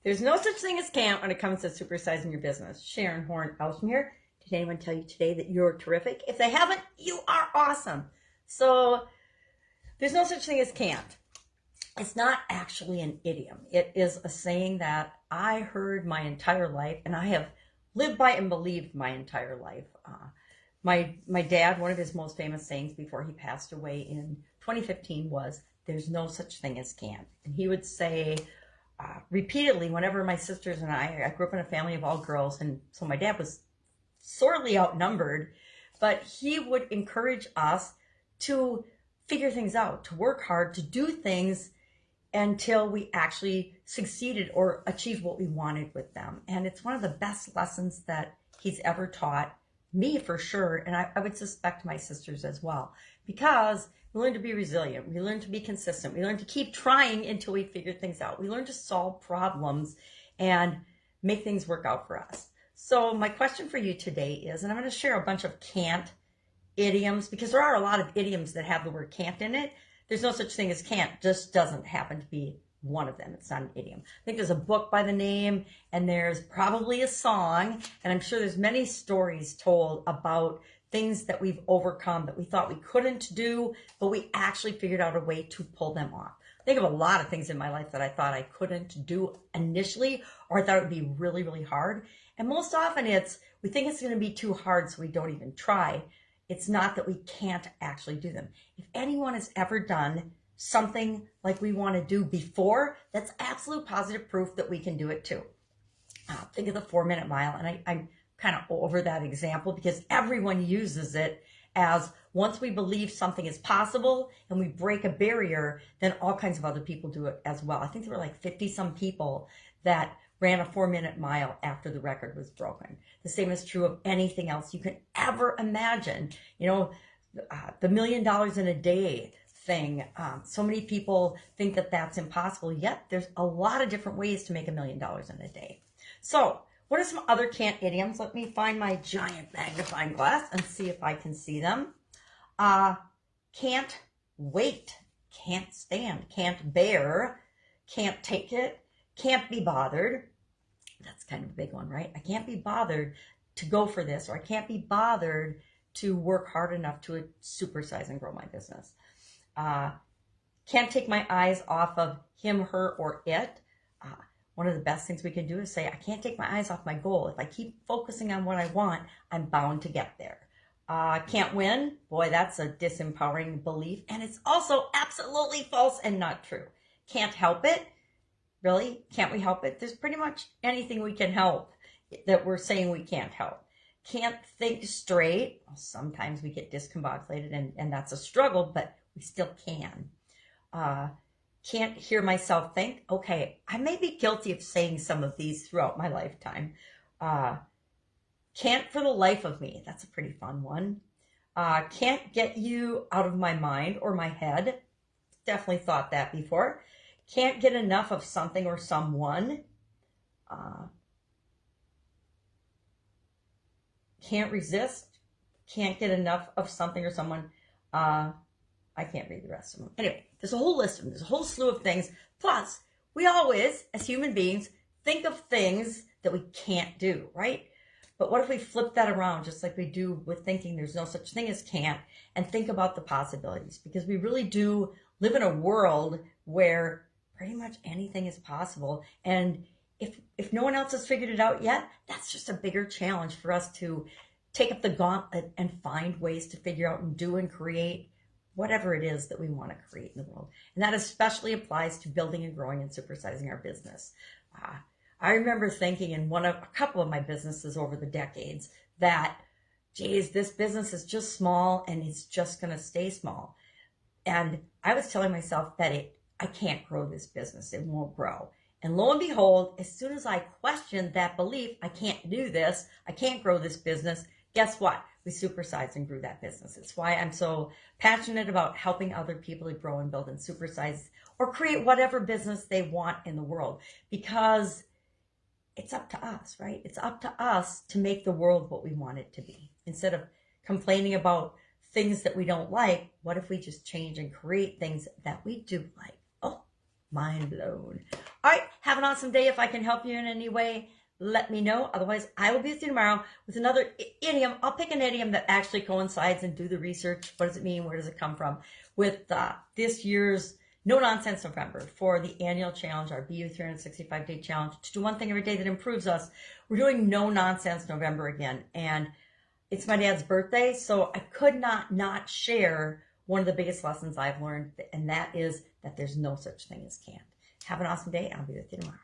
There's no such thing as can't when it comes to supersizing your business. Sharon Horne-Ellstrom here. Did anyone tell you today that you're terrific? If they haven't, you are awesome. So there's no such thing as can't. It's not actually an idiom. It is a saying that I heard my entire life, and I have lived by and believed my entire life. My dad, one of his most famous sayings before he passed away in 2015 was, "There's no such thing as can't." And he would say repeatedly whenever my sisters and I grew up in a family of all girls, and so my dad was sorely outnumbered, but he would encourage us to figure things out, to work hard, to do things until we actually succeeded or achieved what we wanted with them. And it's one of the best lessons that he's ever taught me, for sure, and I would suspect my sisters as well, because we learn to be resilient, we learn to be consistent, we learn to keep trying until we figure things out, we learn to solve problems and make things work out for us. So my question for you today is, and I'm going to share a bunch of can't idioms, because there are a lot of idioms that have the word can't in it. There's no such thing as can't, just doesn't happen to be one of them. It's not an idiom. I think there's a book by the name, and there's probably a song, and I'm sure there's many stories told about things that we've overcome that we thought we couldn't do, but we actually figured out a way to pull them off. I think of a lot of things in my life that I thought I couldn't do initially, or I thought it would be really, really hard. And most often we think it's going to be too hard, so we don't even try. It's not that we can't actually do them. If anyone has ever done something like we want to do before, that's absolute positive proof that we can do it too. Think of the 4-minute mile, and I'm kind of over that example because everyone uses it as, once we believe something is possible and we break a barrier, then all kinds of other people do it as well. I think there were like 50 some people that ran a 4-minute mile after the record was broken. The same is true of anything else you can ever imagine. You know, the $1 million in a day thing. So many people think that that's impossible, yet there's a lot of different ways to make $1 million in a day. So what are some other can't idioms? Let me find my giant magnifying glass and see if I can see them. Can't wait, can't stand, can't bear, can't take it, can't be bothered. That's kind of a big one, right? I can't be bothered to go for this, or I can't be bothered to work hard enough to supersize and grow my business. Can't take my eyes off of him, her, or it. One of the best things we can do is say, I can't take my eyes off my goal. If I keep focusing on what I want, I'm bound to get there. Can't win. Boy, that's a disempowering belief. And it's also absolutely false and not true. Can't help it. Really? Can't we help it? There's pretty much anything we can help that we're saying we can't help. Can't think straight. Well, sometimes we get discombobulated, and that's a struggle, but we still can. Can't hear myself think. Okay, I may be guilty of saying some of these throughout my lifetime. Can't for the life of me. That's a pretty fun one. Can't get you out of my mind or my head. Definitely thought that before. Can't get enough of something or someone. Can't resist. Can't get enough of something or someone. I can't read the rest of them. Anyway, there's a whole list of them. There's a whole slew of things. Plus, we always, as human beings, think of things that we can't do, right? But what if we flip that around, just like we do with thinking there's no such thing as can't, and think about the possibilities? Because we really do live in a world where pretty much anything is possible. And if no one else has figured it out yet, that's just a bigger challenge for us to take up the gauntlet and find ways to figure out and do and create whatever it is that we want to create in the world. And that especially applies to building and growing and supersizing our business. I remember thinking in a couple of my businesses over the decades that, geez, this business is just small and it's just going to stay small. And I was telling myself that I can't grow this business. It won't grow. And lo and behold, as soon as I questioned that belief, I can't do this, I can't grow this business, guess what? We supersized and grew that business. It's why I'm so passionate about helping other people to grow and build and supersize or create whatever business they want in the world, because it's up to us, right? It's up to us to make the world what we want it to be. Instead of complaining about things that we don't like, what if we just change and create things that we do like? Oh, mind blown. All right, have an awesome day. If I can help you in any way, let me know. Otherwise, I will be with you tomorrow with another idiom. I'll pick an idiom that actually coincides and do the research. What does it mean? Where does it come from? With this year's No Nonsense November for the annual challenge, our BU 365-day challenge, to do one thing every day that improves us. We're doing No Nonsense November again. And it's my dad's birthday, so I could not share one of the biggest lessons I've learned, and that is that there's no such thing as can't. Have an awesome day. I'll be with you tomorrow.